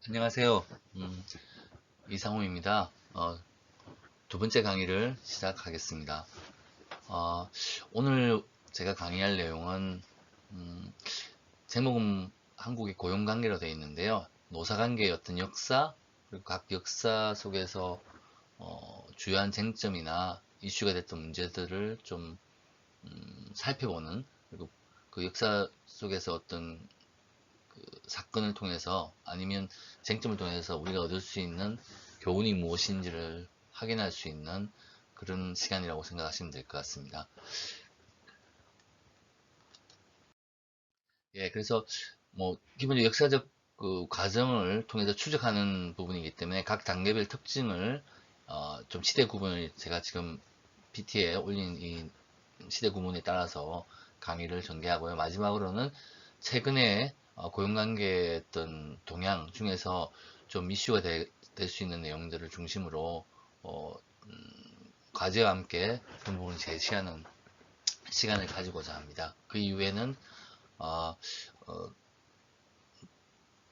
안녕하세요. 이상호입니다. 두 번째 강의를 시작하겠습니다. 어, 오늘 제가 강의할 내용은 제목은 한국의 고용관계로 되어 있는데요. 노사관계의 어떤 역사, 그리고 각 역사 속에서 주요한 쟁점이나 이슈가 됐던 문제들을 좀 살펴보는, 그리고 그 역사 속에서 어떤 사건을 통해서 아니면 쟁점을 통해서 우리가 얻을 수 있는 교훈이 무엇인지를 확인할 수 있는 그런 시간이라고 생각하시면 될 것 같습니다. 예, 그래서 뭐 기본적으로 역사적 그 과정을 통해서 추적하는 부분이기 때문에 각 단계별 특징을 좀 시대 구분을 제가 지금 PT에 올린 이 시대 구분에 따라서 강의를 전개하고요. 마지막으로는 최근에 고용관계의 어떤 동향 중에서 좀 이슈가 될 수 있는 내용들을 중심으로 어, 과제와 함께 그런 부분을 제시하는 시간을 가지고자 합니다. 그 이후에는 어, 어,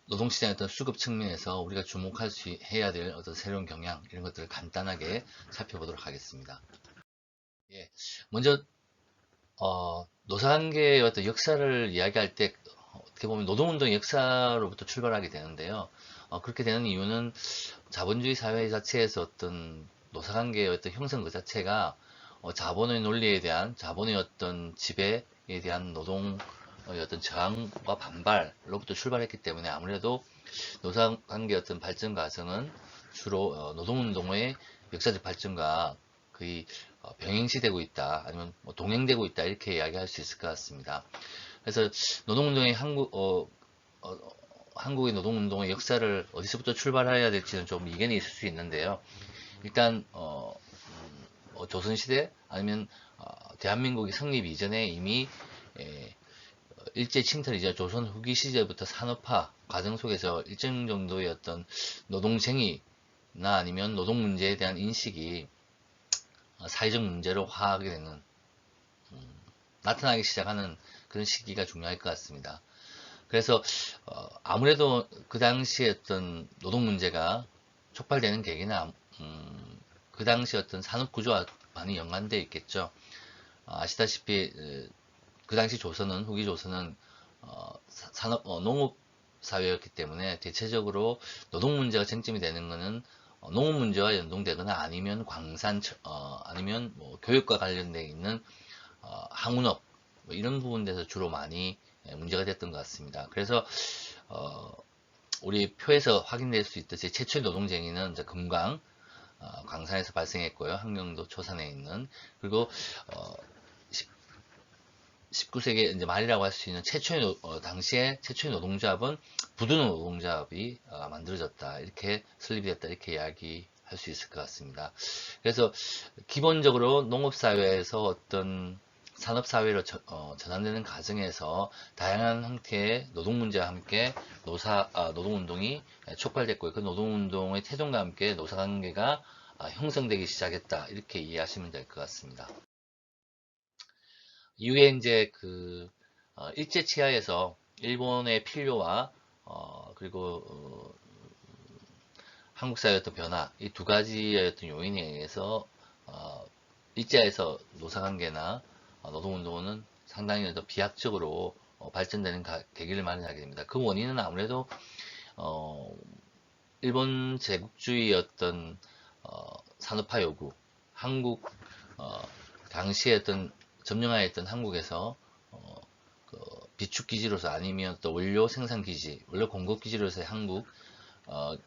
노동시장의 어떤 수급 측면에서 우리가 주목할 수 해야 될 어떤 새로운 경향 이런 것들을 간단하게 살펴보도록 하겠습니다. 예, 먼저 노사관계의 어떤 역사를 이야기할 때 어떻게 보면 노동운동의 역사로부터 출발하게 되는데요. 그렇게 되는 이유는 자본주의 사회 자체에서 어떤 노사관계의 어떤 형성 그 자체가 자본의 논리에 대한 자본의 어떤 지배에 대한 노동의 어떤 저항과 반발로부터 출발했기 때문에 아무래도 노사관계 어떤 발전 과정은 주로 노동운동의 역사적 발전과 거의 병행시되고 있다 아니면 뭐 동행되고 있다 이렇게 이야기할 수 있을 것 같습니다. 그래서 노동운동의 어, 한국의 노동운동의 역사를 어디서부터 출발해야 될지는 좀 이견이 있을 수 있는데요. 일단 조선시대 아니면 대한민국이 성립 이전에 이미 에, 일제 침탈 이전 조선 후기 시절부터 산업화 과정 속에서 일정 정도의 어떤 노동쟁의나 아니면 노동 문제에 대한 인식이 사회적 문제로 화하게 되는 나타나기 시작하는 그런 시기가 중요할 것 같습니다. 그래서 아무래도 그 당시에 어떤 노동 문제가 촉발되는 계기는 그 당시 어떤 산업 구조와 많이 연관되어 있겠죠. 아시다시피 그 당시 조선은 후기 조선은 산업 농업 사회였기 때문에 대체적으로 노동 문제가 쟁점이 되는 것은 농업 문제와 연동되거나 아니면 광산 아니면 뭐 교육과 관련되어 있는 항운업 뭐 이런 부분에서 주로 많이 문제가 됐던 것 같습니다. 그래서 어, 우리 표에서 확인될 수 있듯이 최초의 노동쟁이는 이제 금강 광산에서 발생했고요. 함경도 초산에 있는 그리고 어, 19세기 이제 말이라고 할 수 있는 최초의 당시에 최초의 노동조합은 부두 노동조합이 만들어졌다 이렇게 설립이 됐다 이렇게 이야기할 수 있을 것 같습니다. 그래서 기본적으로 농업사회에서 어떤 산업사회로 전환되는 과정에서 다양한 형태의 노동 문제와 함께 노동운동이 촉발됐고 그 노동운동의 태동과 함께 노사관계가 형성되기 시작했다 이렇게 이해하시면 될 것 같습니다. 이후에 이제 일제 치하에서 일본의 필요와 그리고 한국 사회의 어떤 변화 이 두 가지의 어떤 요인에 의해서 일제에서 노사관계나 노동운동은 상당히 더 비약적으로 발전되는 계기를 마련하게 됩니다. 그 원인은 아무래도 어, 일본 제국주의의 어떤 산업화 요구, 한국 당시에 어떤 점령하였던 한국에서 그 비축 기지로서 아니면 또 원료 생산 기지, 원료 공급 기지로서의 한국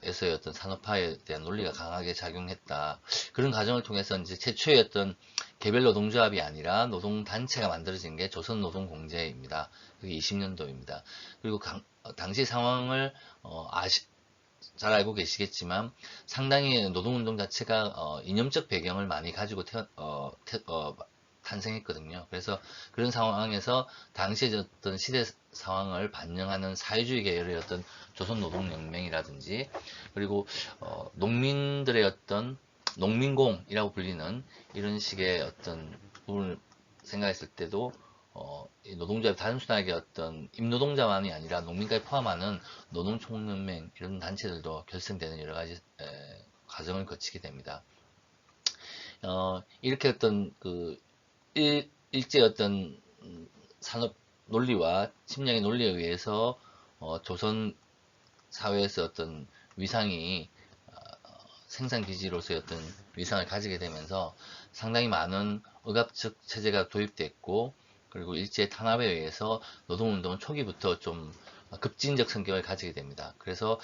에서의 어떤 산업화에 대한 논리가 강하게 작용했다. 그런 과정을 통해서 이제 최초의 어떤 개별 노동조합이 아니라 노동단체가 만들어진 게 조선노동공제입니다. 그게 20년도입니다. 그리고 당시 상황을 잘 알고 계시겠지만 상당히 노동운동 자체가 이념적 배경을 많이 가지고 탄생했거든요. 그래서 그런 상황에서 당시의 어떤 시대 상황을 반영하는 사회주의 계열의 어떤 조선노동연맹이라든지 그리고 농민들의 어떤 농민공이라고 불리는 이런 식의 어떤 부분을 생각했을 때도 이 노동조합 단순하게 어떤 임노동자만이 아니라 농민까지 포함하는 노동총연맹 이런 단체들도 결성되는 여러 가지 과정을 거치게 됩니다. 이렇게 어떤 일제 어떤 산업 논리와 침략의 논리에 의해서 조선 사회에서 어떤 위상이 생산 기지로서의 어떤 위상을 가지게 되면서 상당히 많은 억압적 체제가 도입됐고, 그리고 일제 탄압에 의해서 노동운동은 초기부터 좀 급진적 성격을 가지게 됩니다. 그래서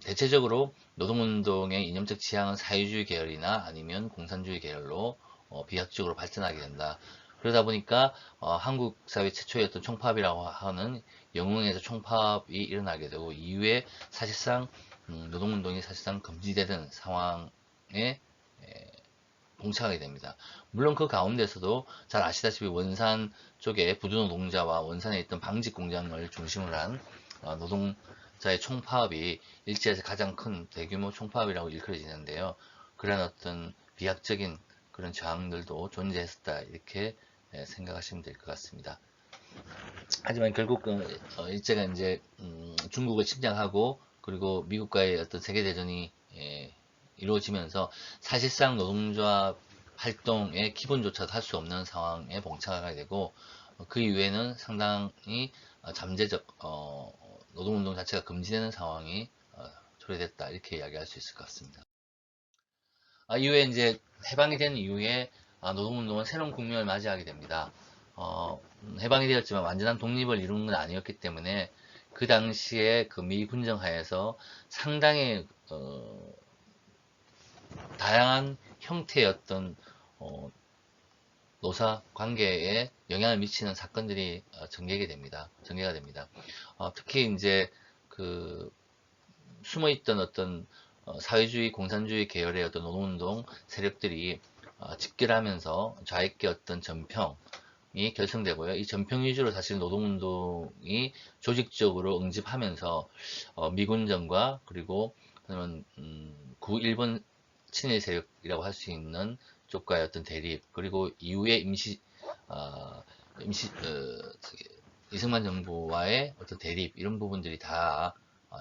대체적으로 노동운동의 이념적 지향은 사회주의 계열이나 아니면 공산주의 계열로 비약적으로 발전하게 된다. 그러다 보니까 한국 사회 최초의 어떤 총파업이라고 하는 영흥에서 총파업이 일어나게 되고, 이후에 사실상 노동운동이 사실상 금지되는 상황에 봉착하게 됩니다. 물론 그 가운데서도 잘 아시다시피 원산 쪽에 부두노동자와 원산에 있던 방직 공장을 중심으로 한 노동자의 총파업이 일제에서 가장 큰 대규모 총파업이라고 일컬어지는데요. 그런 어떤 비약적인 그런 저항들도 존재했었다, 이렇게 생각하시면 될 것 같습니다. 하지만 결국 일제가 이제 중국을 침략하고, 그리고 미국과의 어떤 세계대전이 이루어지면서 사실상 노동조합 활동의 기본조차도 할 수 없는 상황에 봉착하게 되고, 그 이후에는 상당히 잠재적 노동운동 자체가 금지되는 상황이 초래됐다, 이렇게 이야기할 수 있을 것 같습니다. 이후에 이제 해방이 된 이후에 노동운동은 새로운 국면을 맞이하게 됩니다. 해방이 되었지만 완전한 독립을 이룬 건 아니었기 때문에 그 당시에 그 미 군정 하에서 상당히 다양한 형태의 어떤 노사 관계에 영향을 미치는 사건들이 전개가 됩니다. 특히 이제 그 숨어있던 어떤 사회주의, 공산주의 계열의 어떤 노동운동 세력들이 집결하면서 좌익의 어떤 전평이 결성되고요. 이 전평 위주로 사실 노동운동이 조직적으로 응집하면서 미군정과, 그리고 그러면 구일본 친일 세력이라고 할 수 있는 쪽과의 어떤 대립, 그리고 이후에 이승만 정부와의 어떤 대립, 이런 부분들이 다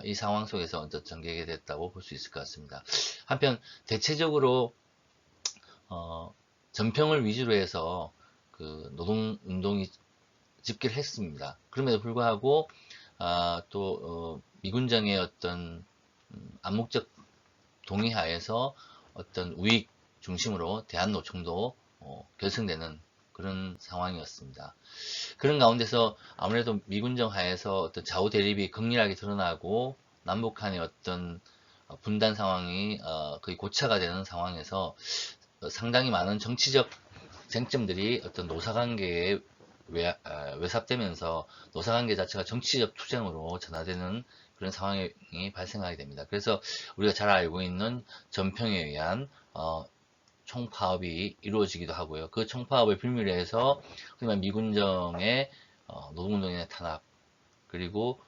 이 상황 속에서 먼저 전개가 됐다고 볼 수 있을 것 같습니다. 한편 대체적으로 전평을 위주로 해서 그 노동운동이 집계를 했습니다. 그럼에도 불구하고 또 미군정의 어떤 암묵적 동의하에서 어떤 우익 중심으로 대한노총도 결성되는 그런 상황이었습니다. 그런 가운데서 아무래도 미군정 하에서 어떤 좌우 대립이 극렬하게 드러나고 남북한의 어떤 분단 상황이 거의 고착화 되는 상황에서 상당히 많은 정치적 쟁점들이 어떤 노사관계에 외삽되면서 노사관계 자체가 정치적 투쟁으로 전환되는 그런 상황이 발생하게 됩니다. 그래서 우리가 잘 알고 있는 전평에 의한 총파업이 이루어지기도 하고요. 그 총파업을 빌미로 해서 미군정의 노동운동의 탄압, 그리고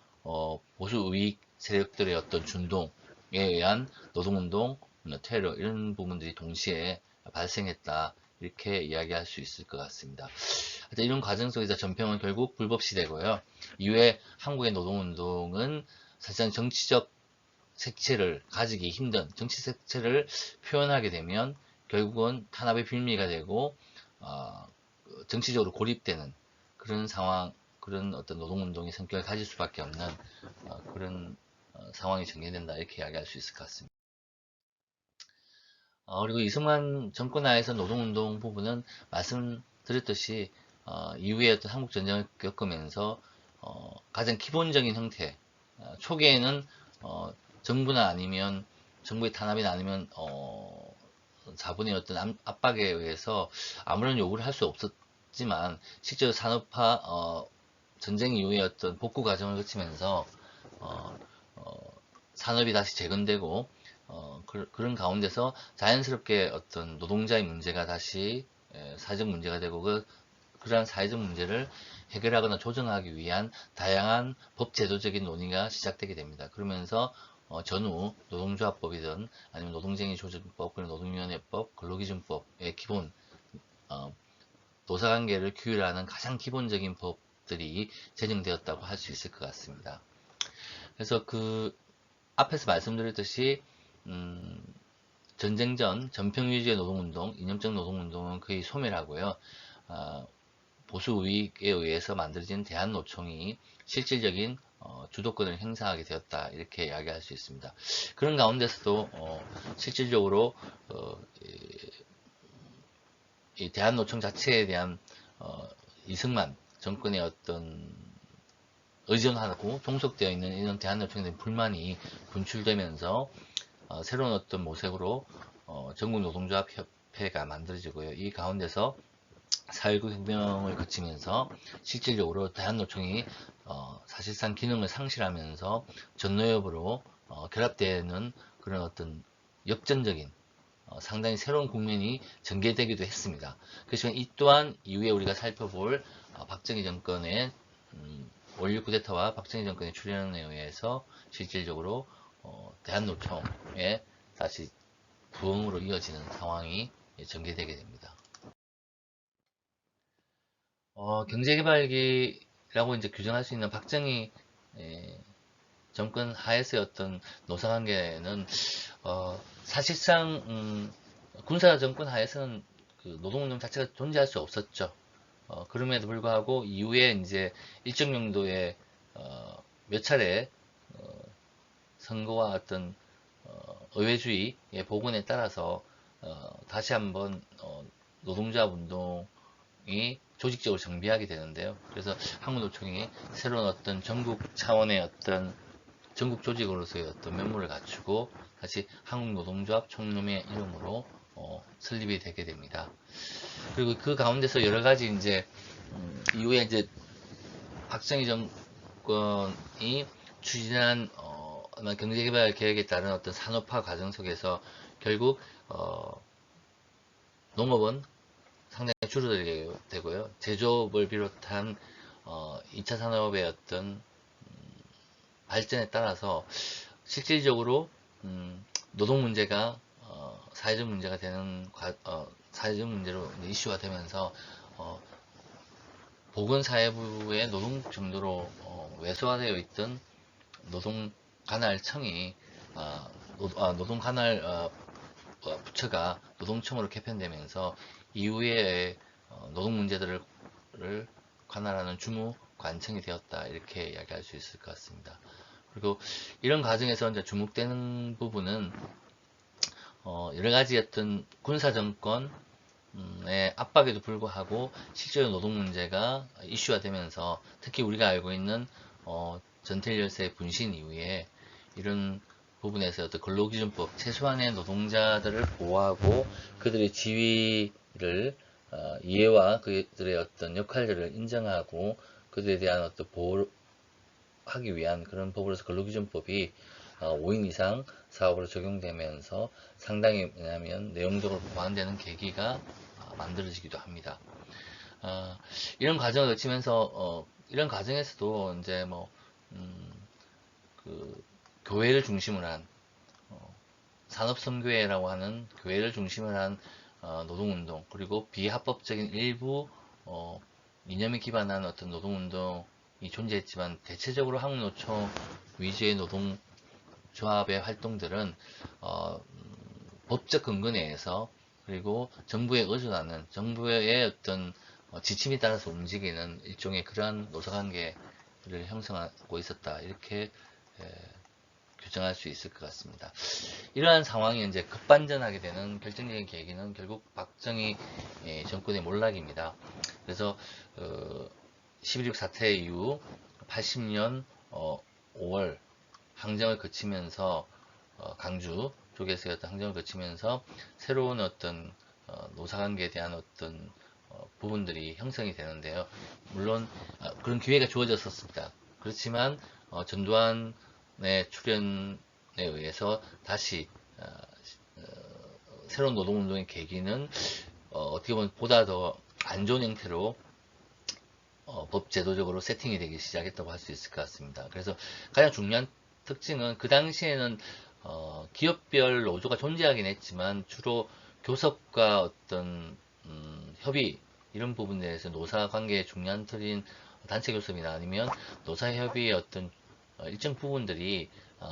보수 우익 세력들의 어떤 준동에 의한 노동운동, 테러, 이런 부분들이 동시에 발생했다, 이렇게 이야기할 수 있을 것 같습니다. 이런 과정 속에서 전평은 결국 불법시되고요. 이후에 한국의 노동운동은 사실상 정치적 색채를 가지기 힘든, 정치 색채를 표현하게 되면 결국은 탄압의 빌미가 되고 정치적으로 고립되는 그런 상황, 그런 어떤 노동운동의 성격을 가질 수밖에 없는 그런 상황이 전개된다, 이렇게 이야기할 수 있을 것 같습니다. 그리고 이승만 정권 하에서 노동운동 부분은 말씀드렸듯이 이후에 어떤 한국전쟁을 겪으면서 가장 기본적인 형태, 초기에는 정부나 아니면 정부의 탄압이나 아니면 자본의 어떤 압박에 의해서 아무런 요구를 할 수 없었지만, 실제로 산업화 전쟁 이후에 어떤 복구 과정을 거치면서 산업이 다시 재건되고 그런 가운데서 자연스럽게 어떤 노동자의 문제가 다시 사회적 문제가 되고, 그러한 사회적 문제를 해결하거나 조정하기 위한 다양한 법 제도적인 논의가 시작되게 됩니다. 그러면서 전후 노동조합법이든 아니면 노동쟁의 조정법, 노동위원회법, 근로기준법의 기본 노사관계를 규율하는 가장 기본적인 법들이 제정되었다고 할 수 있을 것 같습니다. 그래서 그 앞에서 말씀드렸듯이 전쟁 전 전평 위주의 노동운동, 이념적 노동운동은 거의 소멸하고요. 보수 우익에 의해서 만들어진 대한노총이 실질적인 주도권을 행사하게 되었다, 이렇게 이야기할 수 있습니다. 그런 가운데서도 실질적으로 이 대한노총 자체에 대한 이승만 정권의 어떤 의존하고 종속되어 있는 이런 대한노총에 대한 불만이 분출되면서 새로운 어떤 모색으로 전국노동조합협회가 만들어지고요. 이 가운데서 4.19 혁명을 거치면서 실질적으로 대한노총이 사실상 기능을 상실하면서 전노협으로 결합되는 그런 어떤 역전적인 상당히 새로운 국면이 전개되기도 했습니다. 그렇지만 이 또한 이후에 우리가 살펴볼 박정희 정권의 5.16 쿠데타와 박정희 정권의 출현에 의해서 실질적으로 대한노총의 다시 부흥으로 이어지는 상황이 전개되게 됩니다. 경제개발기라고 이제 규정할 수 있는 박정희 정권 하에서의 어떤 노사관계는 사실상 군사 정권 하에서는 그 노동운동 자체가 존재할 수 없었죠. 그럼에도 불구하고 이후에 이제 일정 정도의 몇 차례 선거와 어떤 의회주의의 복원에 따라서 다시 한번 노동자 운동이 조직적으로 정비하게 되는데요. 그래서 한국노총이 새로운 어떤 전국 차원의 어떤 전국 조직으로서의 어떤 면모를 갖추고 다시 한국노동조합 총연맹의 이름으로 설립이 되게 됩니다. 그리고 그 가운데서 여러 가지 이제 이후에 이제 박정희 정권이 추진한 경제개발 계획에 따른 어떤 산업화 과정 속에서 결국 농업은 상당히 줄어들게 되고요. 제조업을 비롯한 2차 산업의 어떤 발전에 따라서 실질적으로 노동 문제가 사회적 문제가 되는 사회적 문제로 이슈가 되면서 보건사회부의 노동 정도로 왜소화되어 있던 노동 관할청이 노동 관할 부처가 노동청으로 개편되면서 이후에 노동 문제들을 관할하는 주무관청이 되었다, 이렇게 이야기할 수 있을 것 같습니다. 그리고 이런 과정에서 이제 주목되는 부분은 여러 가지 어떤 군사 정권의 압박에도 불구하고 실제로 노동 문제가 이슈가 되면서 특히 우리가 알고 있는 전태일 열사의 분신 이후에 이런 부분에서 어떤 근로기준법, 최소한의 노동자들을 보호하고 그들의 지위를 이해와 그들의 어떤 역할들을 인정하고 그들에 대한 어떤 보호를 하기 위한 그런 법으로서 근로기준법이 5인 이상 사업으로 적용되면서 상당히 왜냐하면 내용적으로 보완되는 계기가 만들어지기도 합니다. 이런 과정을 거치면서 이런 과정에서도 이제 그 교회를 중심으로 한 산업선교회라고 하는 교회를 중심으로 한 노동운동, 그리고 비합법적인 일부 이념에 기반한 어떤 노동운동이 존재했지만 대체적으로 한국노총 위주의 노동조합의 활동들은 법적 근거 내에서 그리고 정부에 의존하는 정부의 어떤 지침에 따라서 움직이는 일종의 그러한 노사관계를 형성하고 있었다, 이렇게 규정할 수 있을 것 같습니다. 이러한 상황이 이제 급반전하게 되는 결정적인 계기는 결국 박정희 정권의 몰락입니다. 그래서 11.6 사태 이후 80년 5월 항쟁을 거치면서 강주 쪽에서의 어떤 항쟁을 거치면서 새로운 어떤 노사관계에 대한 어떤 부분들이 형성이 되는데요. 물론 그런 기회가 주어졌었습니다. 그렇지만 전두환의 출현에 의해서 다시 새로운 노동운동의 계기는 어떻게 보면 보다 더 안 좋은 형태로 법 제도적으로 세팅이 되기 시작했다고 할 수 있을 것 같습니다. 그래서 가장 중요한 특징은 그 당시에는 기업별 노조가 존재하긴 했지만 주로 교섭과 어떤 협의 이런 부분에 대해서 노사관계의 중요한 틀인 단체교섭이나 아니면 노사협의의 어떤 일정 부분들이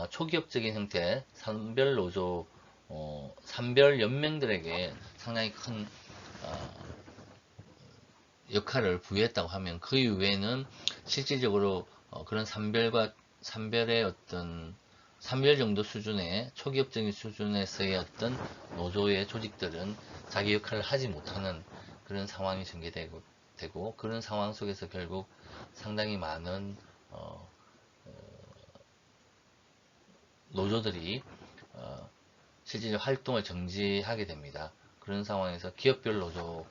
초기업적인 형태 산별노조 산별연맹들에게 상당히 큰 역할을 부여했다고 하면, 그 이후에는 실질적으로 그런 산별의 어떤 산별 정도 수준의 초기업적인 수준에서의 어떤 노조의 조직들은 자기 역할을 하지 못하는 그런 상황이 전개되고 그런 상황 속에서 결국 상당히 많은 노조들이 실질적 활동을 정지하게 됩니다. 그런 상황에서 기업별 노조가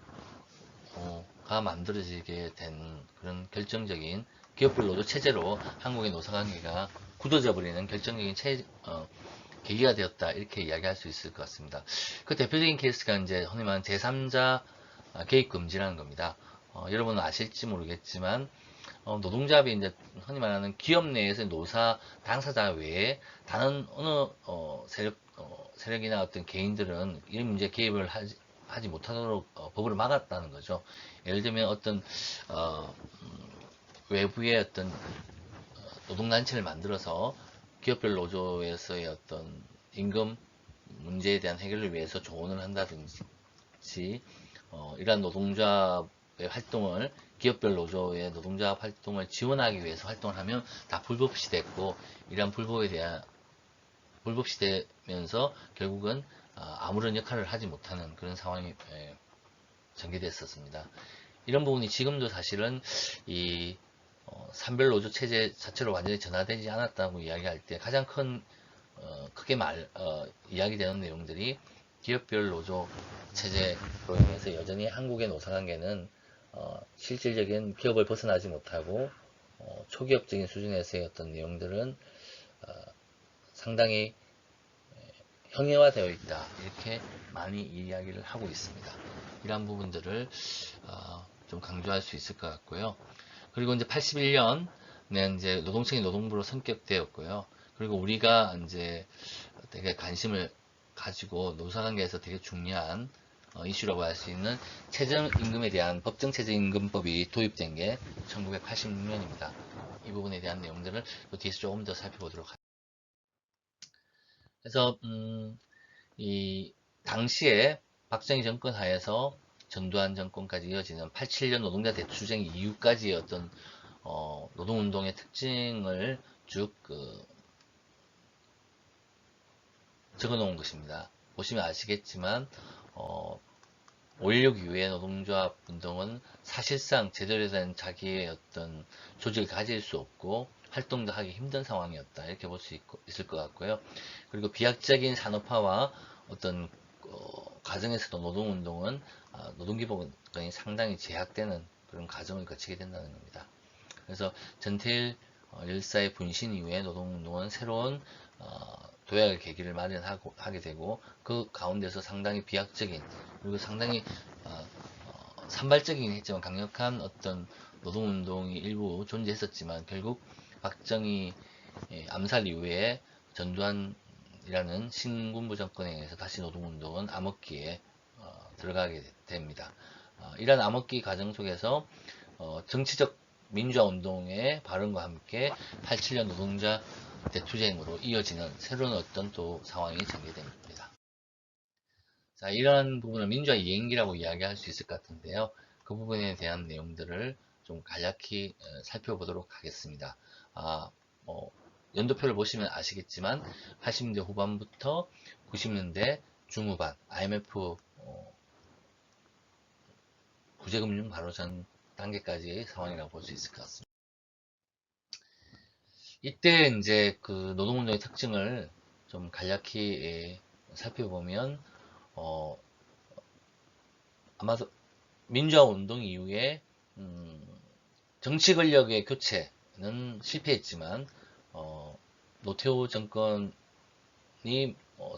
만들어지게 된 그런 결정적인 기업별 노조 체제로 한국의 노사관계가 굳어져 버리는 결정적인 계기가 되었다, 이렇게 이야기할 수 있을 것 같습니다. 그 대표적인 케이스가 이제 흔히 말하는 제3자 개입 금지라는 겁니다. 여러분은 아실지 모르겠지만 노동조합이 이제 흔히 말하는 기업 내에서 노사 당사자 외에 다른 어느 세력이나 어떤 개인들은 이런 문제에 개입을 하지 못하도록 법으로 막았다는 거죠. 예를 들면 어떤 외부의 어떤 노동단체를 만들어서 기업별 노조에서의 어떤 임금 문제에 대한 해결을 위해서 조언을 한다든지, 이러한 노동조합의 활동을, 기업별 노조의 노동조합 활동을 지원하기 위해서 활동을 하면 다 불법시됐고, 이러한 불법시되면서 결국은 아무런 역할을 하지 못하는 그런 상황이 전개됐었습니다. 이런 부분이 지금도 사실은 이 산별노조 체제 자체로 완전히 전환되지 않았다고 이야기할 때 가장 크게 이야기되는 내용들이, 기업별 노조 체제로 인해서 여전히 한국의 노사관계는 실질적인 기업을 벗어나지 못하고 초기업적인 수준에서의 어떤 내용들은 상당히 형해화되어 있다, 이렇게 많이 이야기를 하고 있습니다. 이러한 부분들을 좀 강조할 수 있을 것 같고요. 그리고 이제 81년은 이제 노동청이 노동부로 성격되었고요. 그리고 우리가 이제 되게 관심을 가지고 노사관계에서 되게 중요한 이슈라고 할 수 있는 최저임금에 대한 법정 최저임금법이 도입된 게 1986년입니다. 이 부분에 대한 내용들을 뒤에서 조금 더 살펴보도록 하겠습니다. 그래서 이 당시에 박정희 정권 하에서 전두환 정권까지 이어지는 87년 노동자 대투쟁 이후까지의 어떤 노동운동의 특징을 쭉 적어놓은 것입니다. 보시면 아시겠지만 5.16 이후의 노동조합 운동은 사실상 제대로 된 자기의 어떤 조직을 가질 수 없고 활동도 하기 힘든 상황이었다, 이렇게 볼 수 있을 것 같고요. 그리고 비약적인 산업화와 어떤 과정에서도 노동운동은 노동기본권이 상당히 제약되는 그런 과정을 거치게 된다는 겁니다. 그래서 전태일 열사의 분신 이후에 노동운동은 새로운 도약의 계기를 마련하게 되고, 그 가운데서 상당히 비약적인, 그리고 상당히 산발적이긴 했지만 강력한 어떤 노동운동이 일부 존재했었지만, 결국 박정희 암살 이후에 전두환이라는 신군부 정권에 의해서 다시 노동운동은 암흑기에 들어가게 됩니다. 이러한 암흑기 과정 속에서 정치적 민주화운동의 발언과 함께 87년 노동자 대투쟁으로 이어지는 새로운 어떤 또 상황이 전개됩니다. 자, 이러한 부분을 민주화 이행기라고 이야기할 수 있을 것 같은데요. 그 부분에 대한 내용들을 좀 간략히 살펴보도록 하겠습니다. 연도표를 보시면 아시겠지만 80년대 후반부터 90년대 중후반 IMF 구제금융 바로 전 단계까지의 상황이라고 볼 수 있을 것 같습니다. 이때 이제 그 노동운동의 특징을 좀 간략히 살펴보면 아마도 민주화 운동 이후에 정치 권력의 교체는 실패했지만 노태우 정권이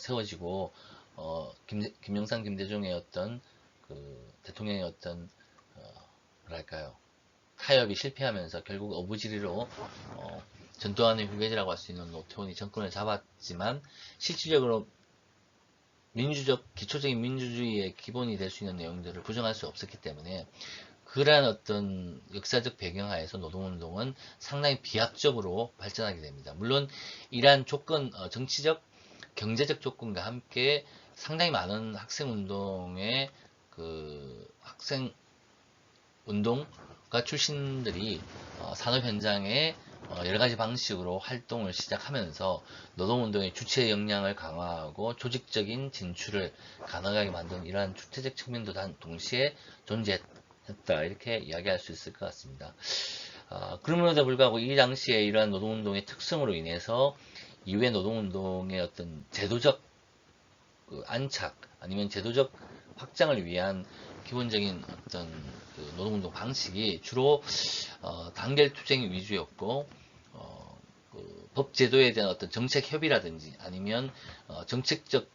세워지고 김영삼, 김대중의 어떤 그 대통령의 어떤 뭐랄까요, 타협이 실패하면서 결국 어부지리로 전두환의 후계자라고 할 수 있는 노태우이 정권을 잡았지만, 실질적으로 기초적인 민주주의의 기본이 될 수 있는 내용들을 부정할 수 없었기 때문에 그러한 어떤 역사적 배경하에서 노동운동은 상당히 비약적으로 발전하게 됩니다. 물론 이러한 조건, 정치적, 경제적 조건과 함께 상당히 많은 학생운동의 학생운동가 출신들이 산업 현장에 여러 가지 방식으로 활동을 시작하면서 노동운동의 주체 역량을 강화하고 조직적인 진출을 가능하게 만든 이러한 주체적 측면도 동시에 존재했다, 이렇게 이야기할 수 있을 것 같습니다. 그럼에도 불구하고 이 당시에 이러한 노동운동의 특성으로 인해서 이후의 노동운동의 어떤 제도적 안착 아니면 제도적 확장을 위한 기본적인 어떤 노동운동 방식이 주로 단결 투쟁 위주였고, 법 제도에 대한 어떤 정책 협의라든지 아니면 정책을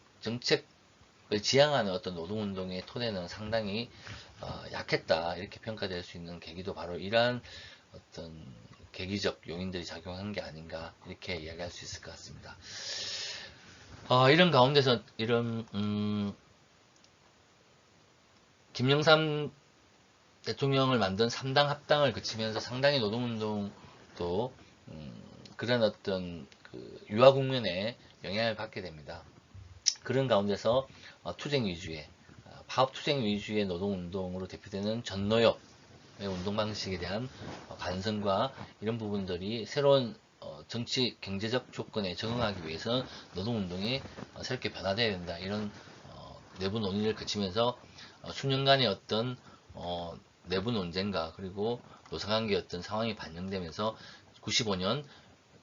지향하는 어떤 노동운동의 토대는 상당히 약했다, 이렇게 평가될 수 있는 계기도 바로 이러한 어떤 계기적 요인들이 작용한 게 아닌가, 이렇게 이야기할 수 있을 것 같습니다. 이런 가운데서 김영삼 대통령을 만든 3당 합당을 거치면서 상당히 노동운동도 그런 어떤 유화 국면에 영향을 받게 됩니다. 그런 가운데서 투쟁 위주의, 파업 투쟁 위주의 노동운동으로 대표되는 전노역의 운동 방식에 대한 간섭과 이런 부분들이 새로운 정치 경제적 조건에 적응하기 위해서는 노동운동이 새롭게 변화되어야 된다, 이런 내부 논의를 거치면서 수년간의 어떤 내부 논쟁과 그리고 노사관계의 어떤 상황이 반영되면서 95년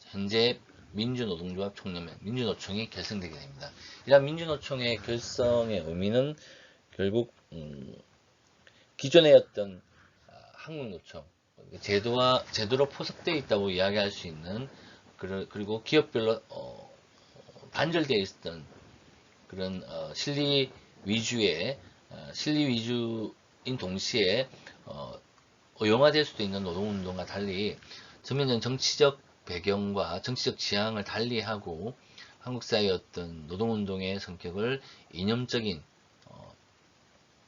현재 민주노동조합 총연맹 민주노총이 결성되게 됩니다. 이러한 민주노총의 결성의 의미는 결국 기존의 어떤 한국노총 제도로 포섭되어 있다고 이야기할 수 있는, 그리고 기업별로 단절되어 있었던 그런 실리 위주인 동시에 의용화될 수도 있는 노동운동과 달리 전면전 정치적 배경과 정치적 지향을 달리하고 한국 사회의 어떤 노동운동의 성격을 이념적인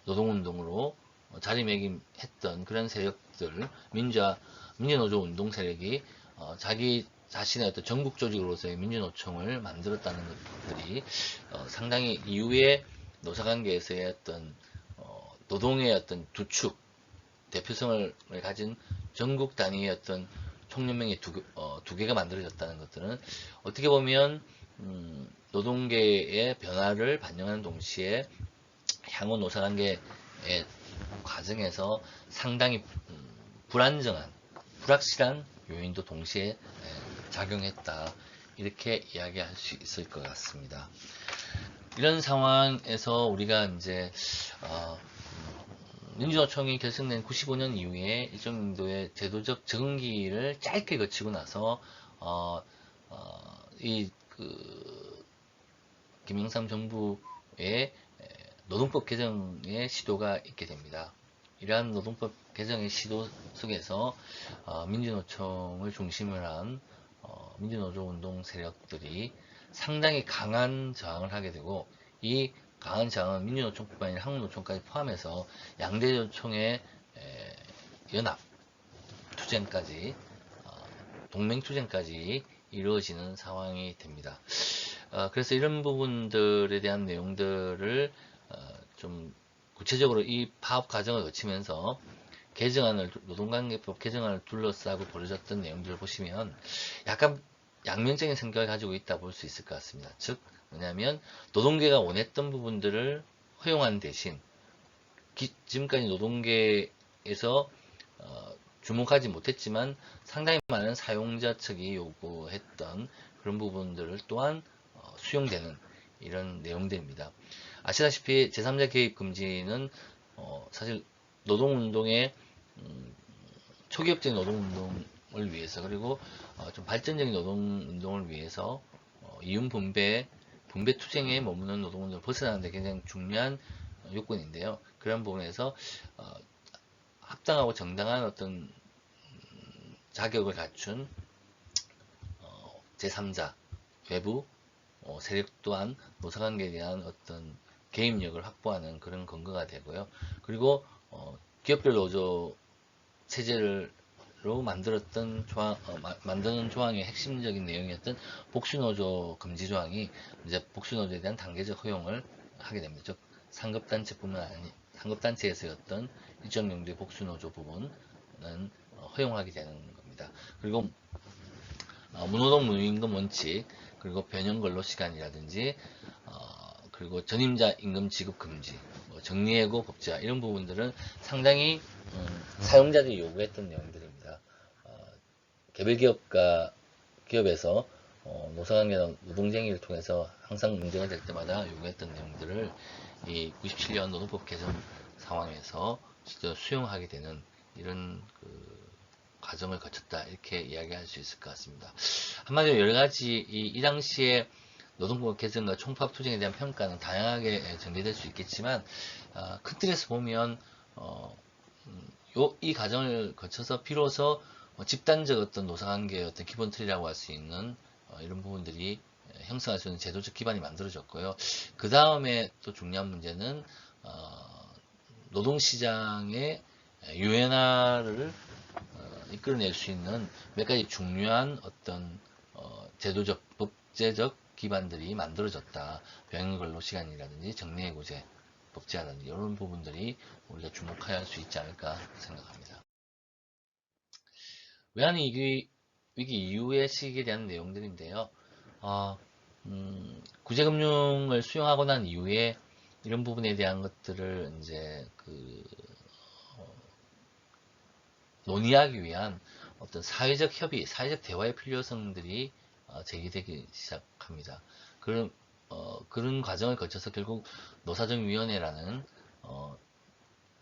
노동운동으로 자리매김했던 그런 세력들, 민주노조 운동 세력이 자기 자신의 어떤 전국 조직으로서의 민주노총을 만들었다는 것들이 상당히 이후에 노사관계에서의 어떤 노동의 어떤 두 축, 대표성을 가진 전국 단위의 어떤 총연맹이 두 개가 만들어졌다는 것들은 어떻게 보면 노동계의 변화를 반영하는 동시에 향후 노사관계의 과정에서 상당히 불안정한, 불확실한 요인도 동시에 작용했다, 이렇게 이야기할 수 있을 것 같습니다. 이런 상황에서 우리가 이제 민주노총이 결성된 95년 이후에 일정 정도의 제도적 적응기를 짧게 거치고 나서 김영삼 정부의 노동법 개정의 시도가 있게 됩니다. 이러한 노동법 개정의 시도 속에서 민주노총을 중심으로 한 민주노조 운동 세력들이 상당히 강한 저항을 하게 되고, 이 강한 저항은 민주노총뿐만 아니라 한국노총까지 포함해서 양대노총의 연합 투쟁까지, 동맹 투쟁까지 이루어지는 상황이 됩니다. 그래서 이런 부분들에 대한 내용들을 좀 구체적으로 이 파업 과정을 거치면서 노동관계법 개정안을 둘러싸고 벌어졌던 내용들을 보시면 약간 양면적인 성격을 가지고 있다 볼 수 있을 것 같습니다. 즉, 뭐냐면 노동계가 원했던 부분들을 허용한 대신 지금까지 노동계에서 주목하지 못했지만 상당히 많은 사용자 측이 요구했던 그런 부분들을 또한 수용되는 이런 내용들입니다. 아시다시피 제3자 개입 금지는 사실 노동운동의 초기업적인 노동운동을 위해서, 그리고 좀 발전적인 노동운동을 위해서 이윤 분배 투쟁에 머무는 노동운동을 벗어나는 데 굉장히 중요한 요건인데요. 그런 부분에서 합당하고 정당한 어떤 자격을 갖춘 제3자 외부 세력 또한 노사관계에 대한 어떤 개입력을 확보하는 그런 근거가 되고요. 그리고 기업별 노조 체제로 만들었던 만드는 조항의 핵심적인 내용이었던 복수노조 금지 조항이 이제 복수노조에 대한 단계적 허용을 하게 됩니다. 즉 상급단체뿐만 아니 상급단체에서의 어떤 일정 정도의 복수노조 부분은 허용하게 되는 겁니다. 그리고 무노동 무임금 원칙, 그리고 변형 근로 시간이라든지 그리고 전임자 임금 지급 금지, 정리해고 법제화 이런 부분들은 상당히 사용자들이 요구했던 내용들입니다. 개별 기업에서 노사관계나 노동쟁의를 통해서 항상 문제가 될 때마다 요구했던 내용들을 이 97년 노동법 개정 상황에서 실제로 수용하게 되는 이런 과정을 거쳤다 이렇게 이야기할 수 있을 것 같습니다. 한마디로 여러 가지 이 당시에 노동법 개정과 총파업 투쟁에 대한 평가는 다양하게 전개될 수 있겠지만 큰 틀에서 보면 이 과정을 거쳐서 비로소 집단적 어떤 노사관계의 어떤 기본 틀이라고 할 수 있는 이런 부분들이 형성할 수 있는 제도적 기반이 만들어졌고요. 그 다음에 또 중요한 문제는 노동시장의 유연화를 이끌어낼 수 있는 몇 가지 중요한 어떤 제도적, 법제적 기반들이 만들어졌다. 병행근로시간이라든지 정리해고제, 법제화라든지 이런 부분들이 우리가 주목해야 할 수 있지 않을까 생각합니다. 외환위기 이후의 시기에 대한 내용들인데요. 구제금융을 수용하고 난 이후에 이런 부분에 대한 것들을 이제 논의하기 위한 어떤 사회적 협의, 사회적 대화의 필요성들이 제기되기 시작합니다. 그런 과정을 거쳐서 결국 노사정위원회라는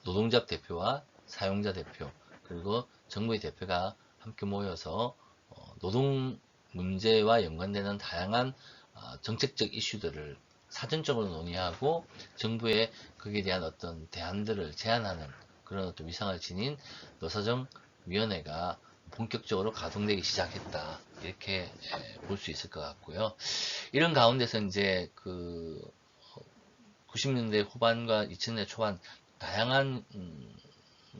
노동자 대표와 사용자 대표 그리고 정부의 대표가 함께 모여서 노동 문제와 연관되는 다양한 정책적 이슈들을 사전적으로 논의하고 정부에 거기에 대한 어떤 대안들을 제안하는 그런 어떤 위상을 지닌 노사정위원회가 본격적으로 가동되기 시작했다 이렇게 볼 수 있을 것 같고요. 이런 가운데서 이제 90년대 후반과 2000년대 초반 다양한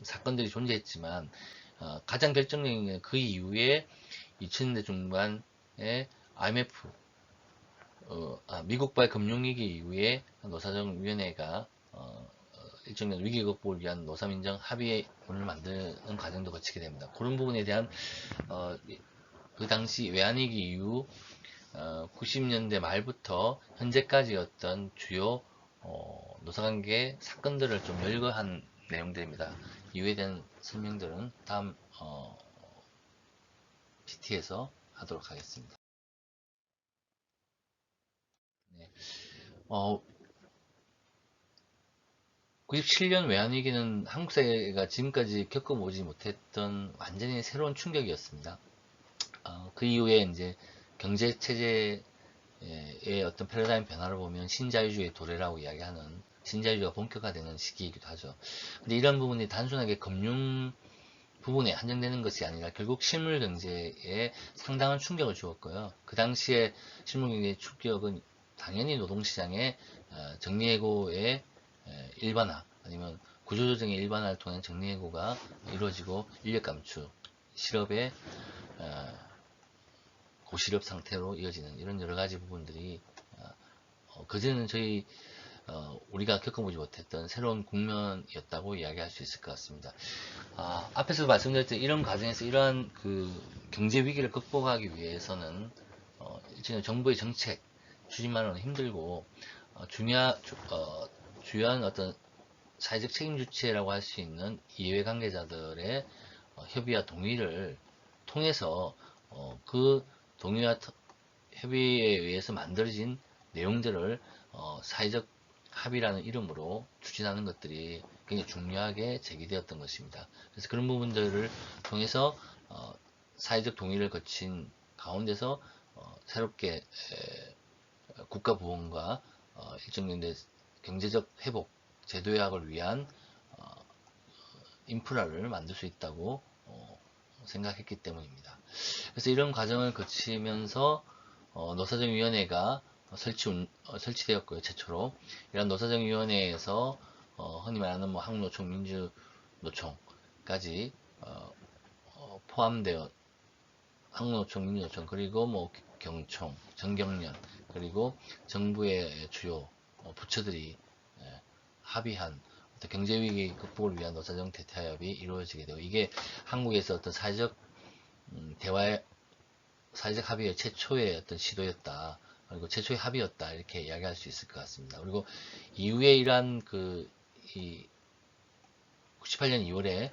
사건들이 존재했지만 가장 결정적인 게 그 이후에 2000년대 중반에 IMF 미국발 금융위기 이후에 노사정위원회가 일정한 위기 극복을 위한 노사민정 합의문을 만드는 과정도 거치게 됩니다. 그런 부분에 대한 그 당시 외환위기 이후 90년대 말부터 현재까지 어떤 주요 노사관계 사건들을 좀 열거한 내용들입니다. 이후에 대한 설명들은 다음 PT에서 하도록 하겠습니다. 네. 97년 외환위기는 한국 사회가 지금까지 겪어보지 못했던 완전히 새로운 충격이었습니다. 그 이후에 이제 경제 체제의 어떤 패러다임 변화를 보면 신자유주의 도래라고 이야기하는 신자유주의가 본격화되는 시기이기도 하죠. 근데 이런 부분이 단순하게 금융 부분에 한정되는 것이 아니라 결국 실물 경제에 상당한 충격을 주었고요. 그 당시에 실물 경제의 충격은 당연히 노동시장의 정리해고의 일반화 아니면 구조조정의 일반화를 통한 정리해고가 이루어지고 인력 감축, 실업의 고실업 상태로 이어지는 이런 여러 가지 부분들이 그전에는 우리가 겪어보지 못했던 새로운 국면이었다고 이야기할 수 있을 것 같습니다. 앞에서 말씀드렸던 이런 과정에서 이러한 경제 위기를 극복하기 위해서는 일종의 정부의 정책 추진만으로는 힘들고 주요한 어떤 사회적 책임 주체라고 할 수 있는 이해 관계자들의 협의와 동의를 통해서 그 동의와 협의에 의해서 만들어진 내용들을 사회적 합의라는 이름으로 추진하는 것들이 굉장히 중요하게 제기되었던 것입니다. 그래서 그런 부분들을 통해서 사회적 동의를 거친 가운데서 새롭게 국가 부흥과 일정 정도의 경제적 회복, 제도약을 위한 인프라를 만들 수 있다고 생각했기 때문입니다. 그래서 이런 과정을 거치면서 노사정위원회가 설치되었고요. 최초로 이런 노사정위원회에서 흔히 말하는 뭐 한국노총, 민주노총까지 포함되어 한국노총, 민주노총 그리고 뭐 경총, 정경련 그리고 정부의 주요 부처들이 합의한 경제위기 극복을 위한 노사정 대타협이 이루어지게 되고 이게 한국에서 어떤 사회적 사회적 합의의 최초의 어떤 시도였다. 그리고 최초의 합의였다. 이렇게 이야기할 수 있을 것 같습니다. 그리고 이후에 이러한 98년 2월에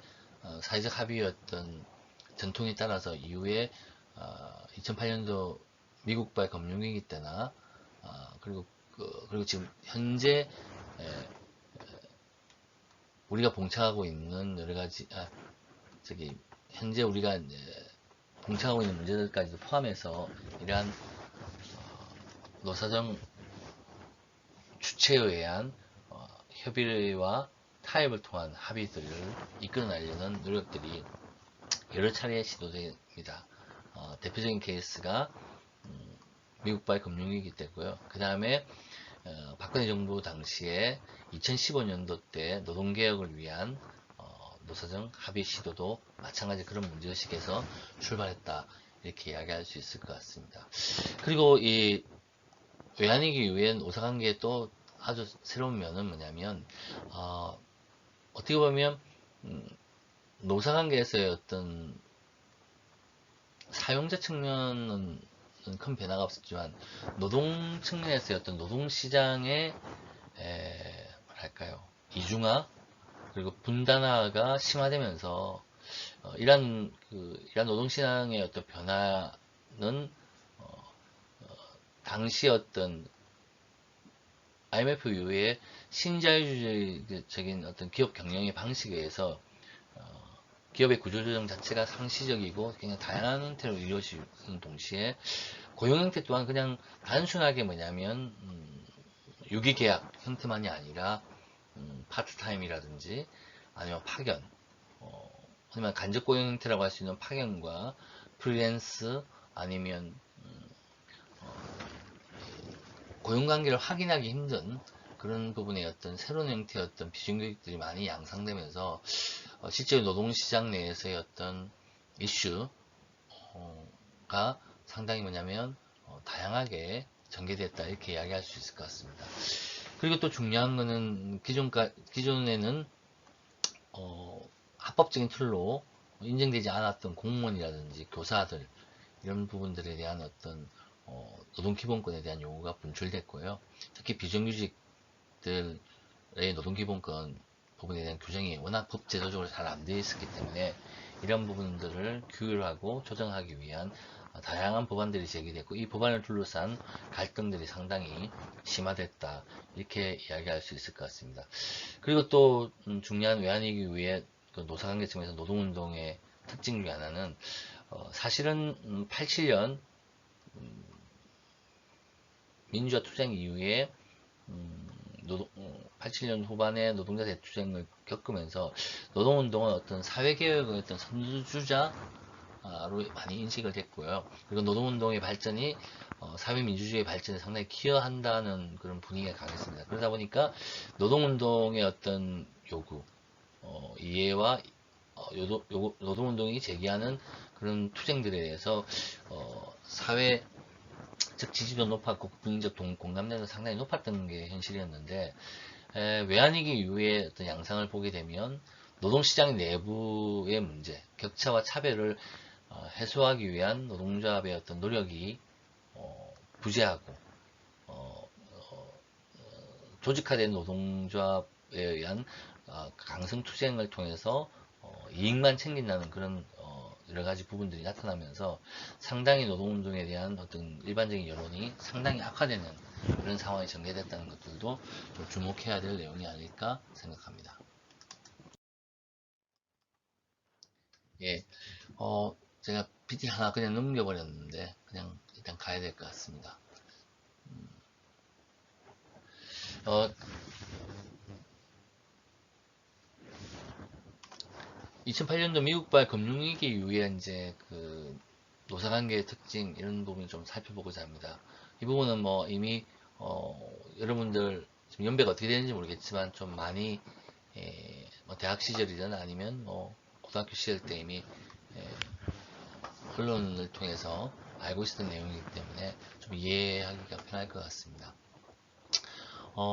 사회적 합의였던 전통에 따라서 이후에 2008년도 미국발 금융위기 때나 그리고 지금 현재 우리가 봉착하고 있는 여러 가지 현재 우리가 봉착하고 있는 문제들까지도 포함해서 이러한 노사정 주체에 의한 협의와 타협을 통한 합의들을 이끌어내려는 노력들이 여러 차례 시도됩니다. 대표적인 케이스가 미국발 금융위기 때고요. 그 다음에 박근혜 정부 당시에 2015년도 때 노동개혁을 위한 노사정 합의 시도도 마찬가지 그런 문제의식에서 출발했다. 이렇게 이야기할 수 있을 것 같습니다. 그리고 이 외환위기 이후엔 노사관계의 또 아주 새로운 면은 뭐냐면 어떻게 보면 노사관계에서의 어떤 사용자 측면은 큰 변화가 없었지만 노동 측면에서의 어떤 노동시장의 뭐랄까요 이중화 그리고 분단화가 심화되면서 이런 노동시장의 어떤 변화는 당시 어떤 IMF 이후에 신자유주의적인 어떤 기업 경영의 방식에 의해서 기업의 구조조정 자체가 상시적이고 그냥 다양한 형태로 이루어지는 동시에 고용 형태 또한 그냥 단순하게 뭐냐면 유기계약 형태만이 아니라 파트타임이라든지 아니면 파견 아니면 간접고용 형태라고 할 수 있는 파견과 프리랜스 아니면 고용관계를 확인하기 힘든 그런 부분의 어떤 새로운 형태의 어떤 비정규직들이 많이 양상되면서 실제 노동시장 내에서의 어떤 이슈가 상당히 뭐냐면 다양하게 전개됐다 이렇게 이야기할 수 있을 것 같습니다. 그리고 또 중요한 거는 기존에는 합법적인 툴로 인정되지 않았던 공무원이라든지 교사들 이런 부분들에 대한 어떤 노동기본권에 대한 요구가 분출됐고요. 특히 비정규직들의 노동기본권 부분에 대한 규정이 워낙 법제도적으로 잘 안 되어 있었기 때문에 이런 부분들을 규율하고 조정하기 위한 다양한 법안들이 제기됐고 이 법안을 둘러싼 갈등들이 상당히 심화됐다 이렇게 이야기할 수 있을 것 같습니다. 그리고 또 중요한 외환위기 이후에 노사관계 측면에서 노동운동의 특징 중에 하나는 사실은 87년 민주화 투쟁 이후에 87년 후반에 노동자 대투쟁을 겪으면서 노동운동은 어떤 사회개혁의 어떤 선두주자로 많이 인식을 했고요. 그리고 노동운동의 발전이 사회민주주의의 발전에 상당히 기여한다는 그런 분위기가 강했습니다. 그러다 보니까 노동운동의 어떤 요구, 이해와 노동운동이 제기하는 그런 투쟁들에 대해서 사회 즉 지지도 높았고 국민적 공감대도 상당히 높았던 게 현실이었는데 외환위기 이후에 어떤 양상을 보게 되면 노동시장 내부의 문제, 격차와 차별을 해소하기 위한 노동조합의 어떤 노력이 부재하고 조직화된 노동조합에 의한 강성투쟁을 통해서 이익만 챙긴다는 그런 여러가지 부분들이 나타나면서 상당히 노동운동에 대한 어떤 일반적인 여론이 상당히 악화되는 그런 상황이 전개됐다는 것들도 좀 주목해야 될 내용이 아닐까 생각합니다. 예, 제가 PT 하나 그냥 넘겨버렸는데 그냥 일단 가야 될 것 같습니다. 2008년도 미국발 금융위기 이후에 이제 노사관계의 특징 이런 부분을 좀 살펴보고자 합니다. 이 부분은 뭐 이미 여러분들 지금 연배가 어떻게 되는지 모르겠지만 좀 많이 뭐 대학 시절이든 아니면 뭐 고등학교 시절 때 이미 언론을 통해서 알고 있었던 내용이기 때문에 좀 이해하기가 편할 것 같습니다.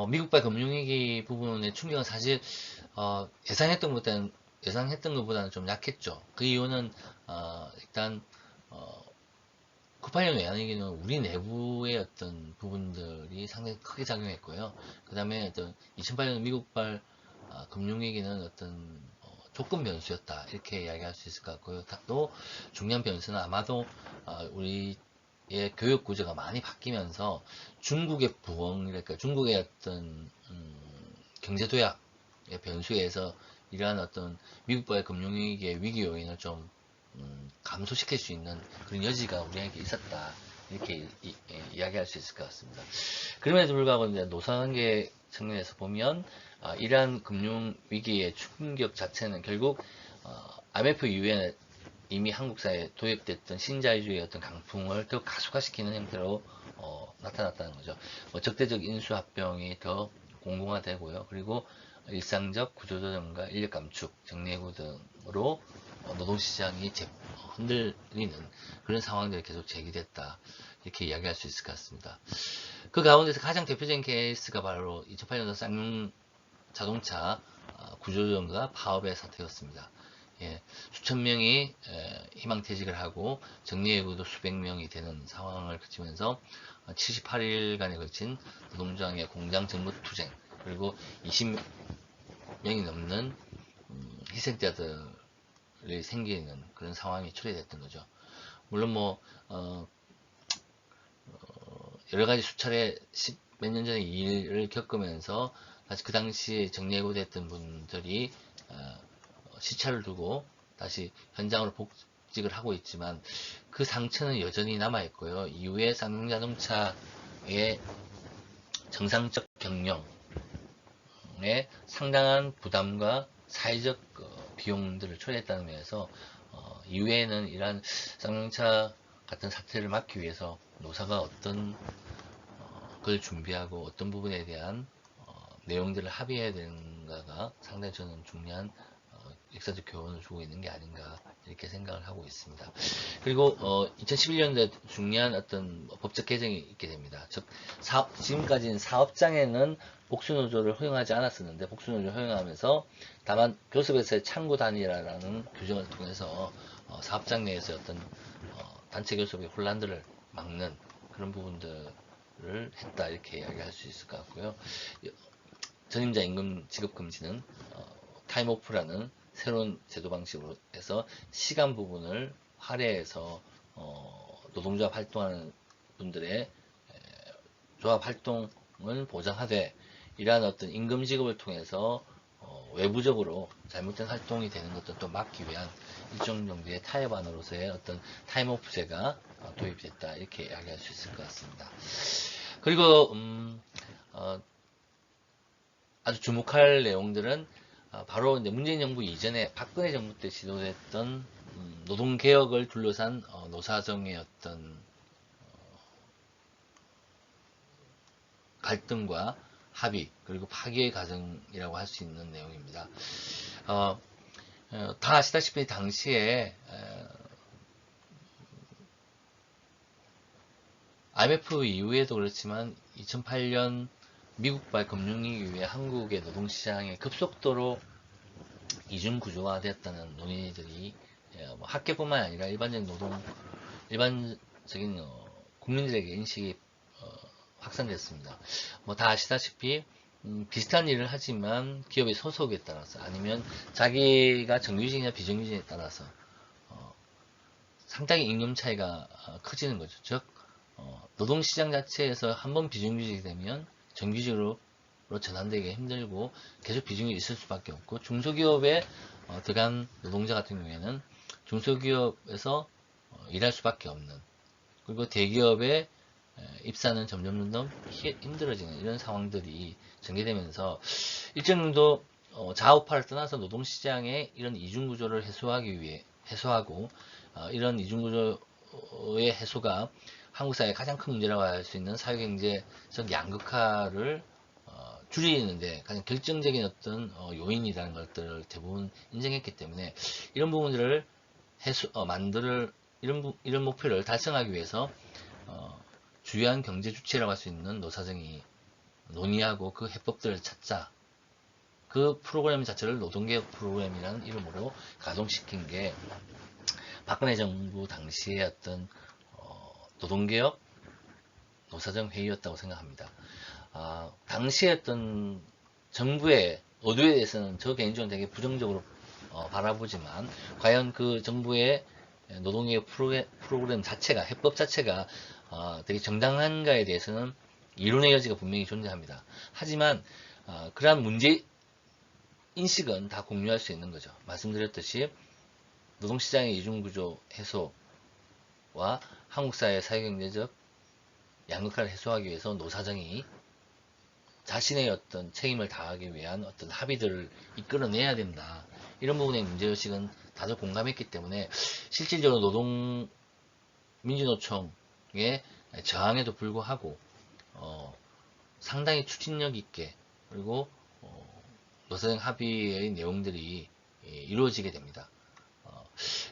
미국발 금융위기 부분의 충격은 사실 예상했던 것보다는 좀 약했죠. 그 이유는 일단 98년 외환위기는 우리 내부의 어떤 부분들이 상당히 크게 작용했고요. 그 다음에 어떤 2008년 미국발 금융위기는 어떤 조건 변수였다 이렇게 이야기할 수 있을 것 같고요. 또 중요한 변수는 아마도 우리의 교육 구조가 많이 바뀌면서 중국의 부흥이랄까 중국의 어떤 경제 도약의 변수에서 이러한 어떤 미국과의 금융위기의 위기 요인을 좀 감소시킬 수 있는 그런 여지가 우리에게 있었다 이렇게 이야기할 수 있을 것 같습니다. 그럼에도 불구하고 이제 노사관계 측면에서 보면 이러한 금융 위기의 충격 자체는 결국 IMF 이후에 이미 한국 사회에 도입됐던 신자유주의의 어떤 강풍을 더 가속화시키는 형태로 나타났다는 거죠. 적대적 인수합병이 더 공공화되고요. 그리고 일상적 구조조정과 인력 감축, 정리해고 등으로 노동시장이 흔들리는 그런 상황들이 계속 제기됐다. 이렇게 이야기할 수 있을 것 같습니다. 그 가운데서 가장 대표적인 케이스가 바로 2008년도 쌍용 자동차 구조조정과 파업의 사태였습니다. 수천 명이 희망퇴직을 하고 정리해고도 수백 명이 되는 상황을 거치면서 78일간에 걸친 노동조합의 공장 정부투쟁 그리고 20명이 넘는 희생자들이 생기는 그런 상황이 초래됐던 거죠. 물론 뭐 여러 가지 수차례 몇 년 전에 이 일을 겪으면서 다시 그 당시에 정리해고됐던 분들이 시차를 두고 다시 현장으로 복직을 하고 있지만 그 상처는 여전히 남아 있고요. 이후에 쌍용자동차의 정상적 경영에 상당한 부담과 사회적 비용들을 초래했다는 면에서 이후에는 이러한 쌍용차 같은 사태를 막기 위해서 노사가 어떤 걸 준비하고 어떤 부분에 대한 내용들을 합의해야 되는가가 상당히 저는 중요한 역사적 교훈을 주고 있는 게 아닌가 이렇게 생각을 하고 있습니다. 그리고 2011년도에 중요한 어떤 법적 개정이 있게 됩니다. 즉 지금까지는 사업장에는 복수노조를 허용하지 않았었는데 복수노조를 허용하면서 다만 교섭에서의 창구 단일화라는 규정을 통해서 사업장 내에서 어떤 단체 교섭의 혼란들을 막는 그런 부분들을 했다 이렇게 이야기할 수 있을 것 같고요. 전임자 임금 지급 금지는 타임오프라는 새로운 제도 방식으로 해서 시간 부분을 할애해서 노동조합 활동하는 분들의 조합 활동을 보장하되 이러한 어떤 임금 지급을 통해서 외부적으로 잘못된 활동이 되는 것도 또 막기 위한 일정 정도의 타협안으로서의 어떤 타임오프제가 도입됐다 이렇게 이야기할 수 있을 것 같습니다. 그리고 아주 주목할 내용들은 바로 이제 문재인 정부 이전에 박근혜 정부 때 지도됐던 노동개혁을 둘러싼 노사정의 어떤 갈등과 합의 그리고 파괴의 과정이라고 할 수 있는 내용입니다. 다 아시다시피 당시에 IMF 이후에도 그렇지만 2008년 미국발 금융위기 이후에 한국의 노동시장에 급속도로 이중구조화되었다는 논의들이 뭐 학계뿐만 아니라 일반적인 국민들에게 인식이 확산됐습니다. 뭐 다 아시다시피 비슷한 일을 하지만 기업의 소속에 따라서 아니면 자기가 정규직이나 비정규직에 따라서 상당히 임금 차이가 커지는 거죠. 즉 노동시장 자체에서 한번 비정규직이 되면 정규직으로 전환되기가 힘들고 계속 비중이 있을 수밖에 없고 중소기업에 들어간 노동자 같은 경우에는 중소기업에서 일할 수밖에 없는 그리고 대기업에 입사는 점점 힘들어지는 이런 상황들이 전개되면서 일정 정도 자업화를 떠나서 노동시장의 이런 이중구조를 해소하고 이런 이중구조 노동계급의 해소가 한국 사회의 가장 큰 문제라고 할 수 있는 사회경제적 양극화를 줄이는데 가장 결정적인 어떤 요인이라는 것들을 대부분 인정했기 때문에 이런 부분들을 이런 목표를 달성하기 위해서 주요한 경제 주체라고 할 수 있는 노사정이 논의하고 그 해법들을 찾자. 그 프로그램 자체를 노동개혁 프로그램이라는 이름으로 가동시킨 게 박근혜 정부 당시의 어떤 노동개혁 노사정 회의였다고 생각합니다. 당시에 어떤 정부의 의도에 대해서는 저 개인적으로 되게 부정적으로 바라보지만 과연 그 정부의 노동개혁 프로그램 자체가 해법 자체가 되게 정당한가에 대해서는 이론의 여지가 분명히 존재합니다. 하지만 그러한 문제 인식은 다 공유할 수 있는 거죠. 말씀드렸듯이 노동시장의 이중구조 해소와 한국사회의 사회경제적 양극화를 해소하기 위해서 노사정이 자신의 어떤 책임을 다하기 위한 어떤 합의들을 이끌어내야 된다. 이런 부분의 문제의식은 다들 공감했기 때문에 실질적으로 민주노총의 저항에도 불구하고 상당히 추진력 있게 그리고 노사정 합의의 내용들이 이루어지게 됩니다.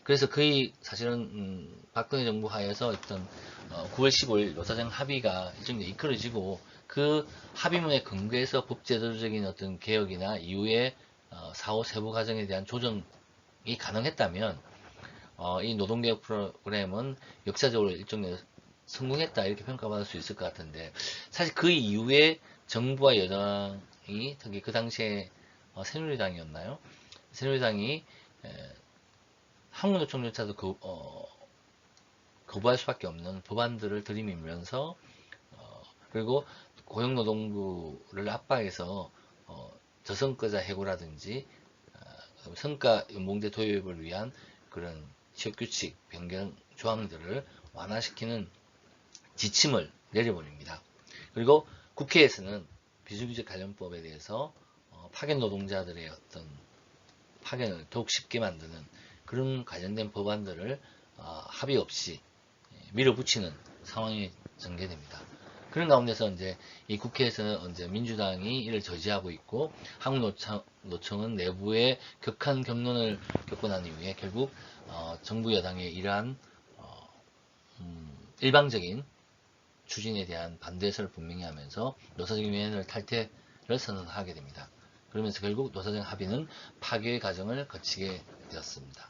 그래서 거의 사실은 박근혜 정부 하에서 어떤 9월 15일 노사정 합의가 일정히 이끌어지고 그 합의문에 근거해서 법제도적인 어떤 개혁이나 이후에 사후 세부 과정에 대한 조정이 가능했다면 이 노동개혁 프로그램은 역사적으로 일종의 성공했다 이렇게 평가받을 수 있을 것 같은데 사실 그 이후에 정부와 여당이 특히 그 당시에 새누리당이었나요? 새누리당이 한국노총조차도 거부할 수밖에 없는 법안들을 들이밀면서 그리고 고용노동부를 압박해서 저성과자 해고라든지 성과 연봉제 도입을 위한 그런 취업규칙 변경 조항들을 완화시키는 지침을 내려버립니다. 그리고 국회에서는 비정규직 관련법에 대해서 파견 노동자들의 어떤 파견을 더욱 쉽게 만드는 그런 관련된 법안들을 합의 없이 밀어붙이는 상황이 전개됩니다. 그런 가운데서 이제 이 국회에서는 이제 민주당이 이를 저지하고 있고 한국노총은 내부의 격한 격론을 겪고 난 이후에 결국 정부 여당의 이러한 일방적인 추진에 대한 반대 의사를 분명히 하면서 노사정위원회를 탈퇴를 선언하게 됩니다. 그러면서 결국 노사정 합의는 파괴의 과정을 거치게 되었습니다.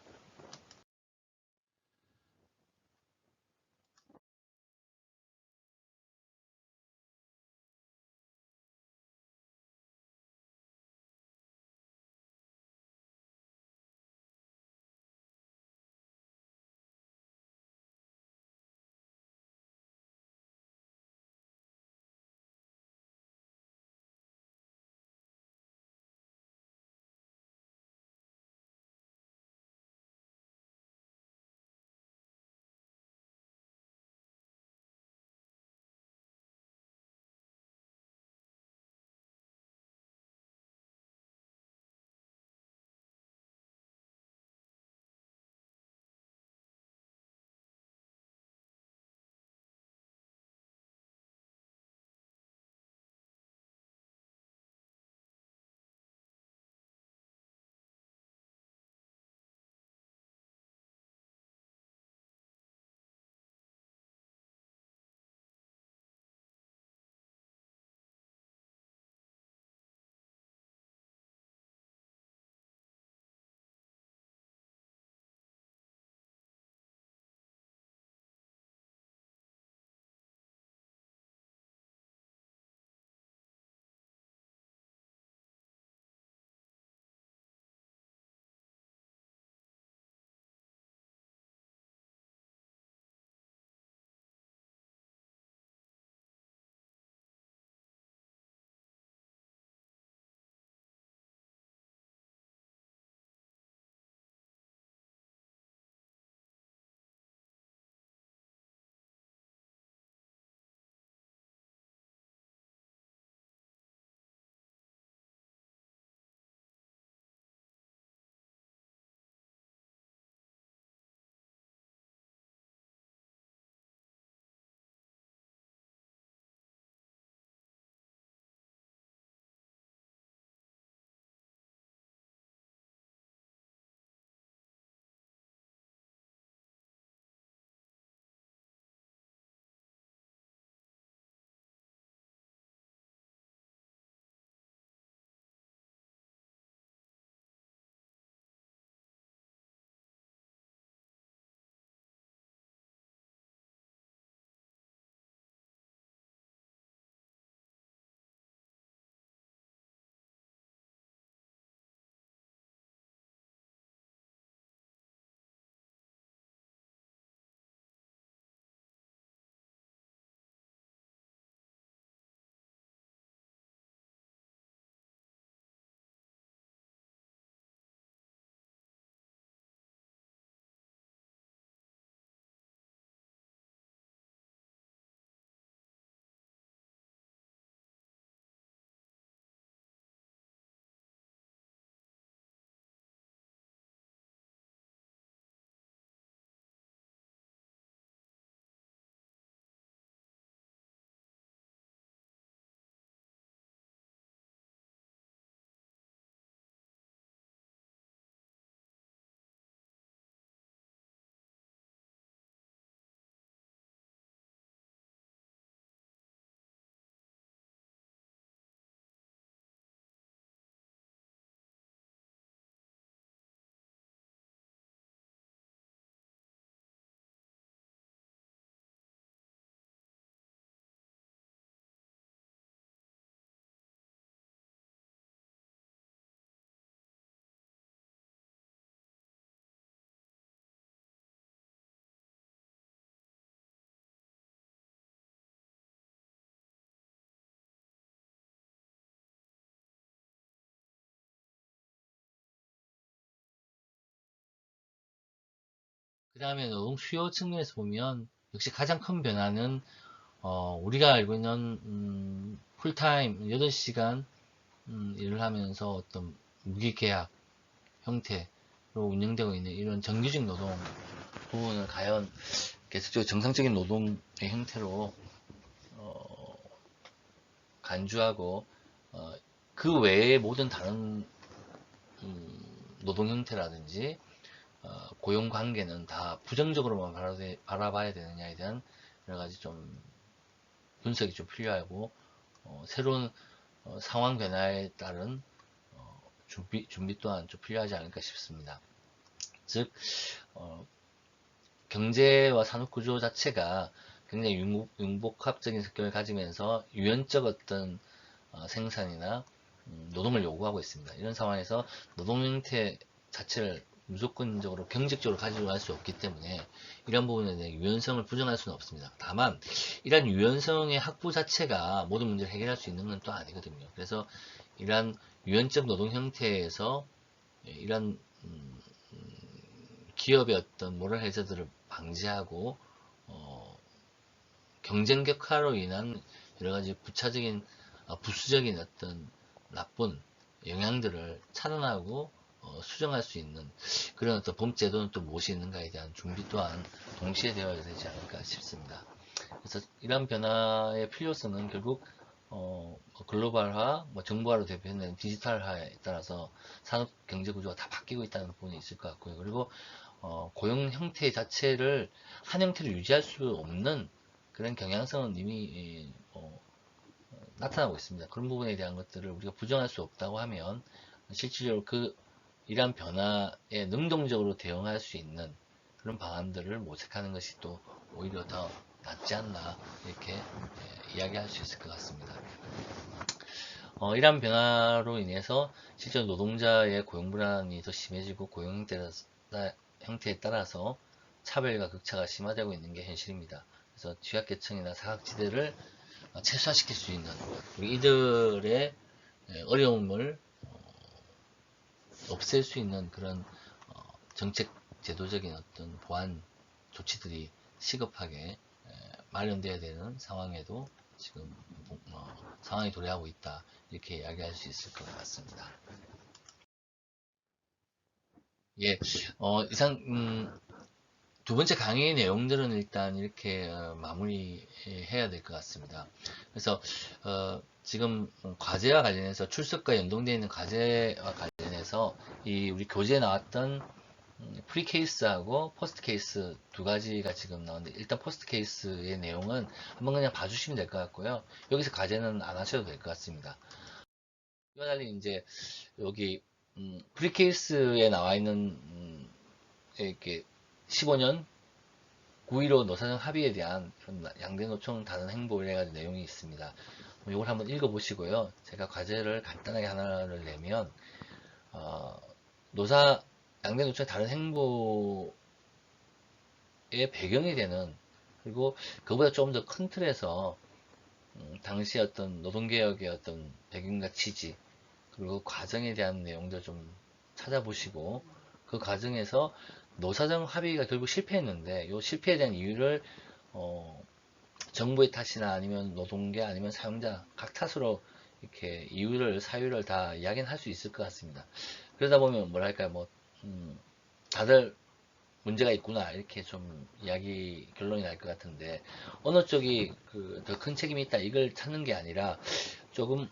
그 다음에 노동 수요 측면에서 보면 역시 가장 큰 변화는 우리가 알고 있는 풀타임 8시간 일을 하면서 어떤 무기계약 형태로 운영되고 있는 이런 정규직 노동 부분을 과연 계속적으로 정상적인 노동의 형태로 간주하고 그 외에 모든 다른 노동 형태라든지 고용 관계는 다 부정적으로만 바라봐야 되느냐에 대한 여러 가지 좀 분석이 좀 필요하고 새로운 상황 변화에 따른 준비 또한 좀 필요하지 않을까 싶습니다. 즉 경제와 산업 구조 자체가 굉장히 융복합적인 성격을 가지면서 유연적 어떤 생산이나 노동을 요구하고 있습니다. 이런 상황에서 노동 형태 자체를 무조건적으로 경직적으로 가져갈 수 없기 때문에 이런 부분에 대해 유연성을 부정할 수는 없습니다. 다만 이러한 유연성의 확보 자체가 모든 문제를 해결할 수 있는 건 또 아니거든요. 그래서 이러한 유연적 노동 형태에서 이러한 기업의 어떤 모럴 해저드를 방지하고 경쟁 격화로 인한 여러 가지 부차적인 부수적인 어떤 나쁜 영향들을 차단하고 수정할 수 있는 그런 어떤 법제도는 또 무엇이 있는가에 대한 준비 또한 동시에 되어야 되지 않을까 싶습니다. 그래서 이런 변화의 필요성은 결국 글로벌화, 정보화로 대표되는 디지털화에 따라서 산업 경제 구조가 다 바뀌고 있다는 부분이 있을 것 같고요. 그리고 고용 형태 자체를 한 형태를 유지할 수 없는 그런 경향성은 이미 나타나고 있습니다. 그런 부분에 대한 것들을 우리가 부정할 수 없다고 하면 실질적으로 이러한 변화에 능동적으로 대응할 수 있는 그런 방안들을 모색하는 것이 또 오히려 더 낫지 않나 이렇게 이야기할 수 있을 것 같습니다. 이러한 변화로 인해서 실제 노동자의 고용 불안이 더 심해지고 고용 형태에 따라서 차별과 극차가 심화되고 있는 게 현실입니다. 그래서 취약계층이나 사각지대를 최소화시킬 수 있는 우리 이들의 어려움을 없앨 수 있는 그런 정책 제도적인 어떤 보완 조치들이 시급하게 마련되어야 되는 상황에도 지금 상황이 도래하고 있다 이렇게 이야기할 수 있을 것 같습니다. 예, 이상 두 번째 강의의 내용들은 일단 이렇게 마무리해야 될 것 같습니다. 그래서 지금 과제와 관련해서 출석과 연동되어 있는 과제와 관련해서 우리 교재에 나왔던 프리 케이스하고 포스트 케이스 두 가지가 지금 나오는데 일단 포스트 케이스의 내용은 한번 그냥 봐주시면 될 것 같고요. 여기서 과제는 안 하셔도 될 것 같습니다. 이와 달리 이제 여기 프리 케이스에 나와 있는 이렇게 15년 9.15 노사정 합의에 대한 양대 노총 다른 행보를 해가지고 내용이 있습니다. 이걸 한번 읽어보시고요. 제가 과제를 간단하게 하나를 내면 양대 노총의 다른 행보의 배경이 되는 그리고 그보다 조금 더 큰 틀에서 당시 어떤 노동개혁의 어떤 배경과 취지 그리고 과정에 대한 내용들 좀 찾아보시고 그 과정에서 노사정 합의가 결국 실패했는데 이 실패에 대한 이유를 정부의 탓이나 아니면 노동계 아니면 사용자 각 탓으로 이렇게 사유를 다 이야기는 할 수 있을 것 같습니다. 그러다 보면 뭐랄까요 다들 문제가 있구나 이렇게 좀 결론이 날 것 같은데 어느 쪽이 더 큰 책임이 있다 이걸 찾는 게 아니라 조금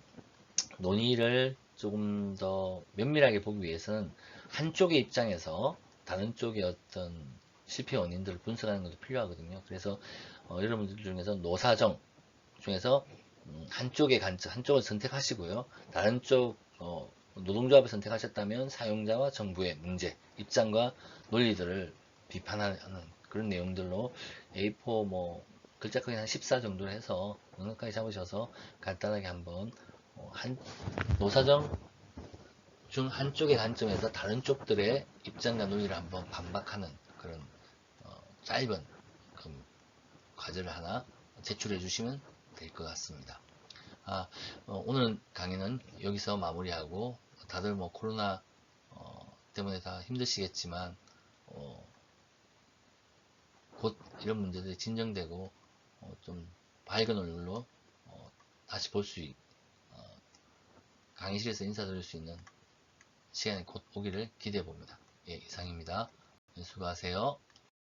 논의를 조금 더 면밀하게 보기 위해서는 한쪽의 입장에서 다른 쪽의 어떤 실패 원인들을 분석하는 것도 필요하거든요. 그래서 여러분들 중에서 노사정 중에서 한쪽의 관점, 한쪽을 선택하시고요. 다른 쪽 노동조합을 선택하셨다면 사용자와 정부의 문제, 입장과 논리들을 비판하는 그런 내용들로 A4 글자 크기 한 14 정도로 해서 넉넉하게 잡으셔서 간단하게 한번 노사정 중 한쪽의 관점에서 다른 쪽들의 입장과 논의를 한번 반박하는 그런 짧은 과제를 하나 제출해 주시면 될 것 같습니다. 오늘 강의는 여기서 마무리하고 다들 코로나 때문에 다 힘드시겠지만 곧 이런 문제들이 진정되고 좀 밝은 얼굴로 다시 볼 수 강의실에서 인사드릴 수 있는 시간이 곧 오기를 기대해 봅니다. 예, 이상입니다. 수고하세요.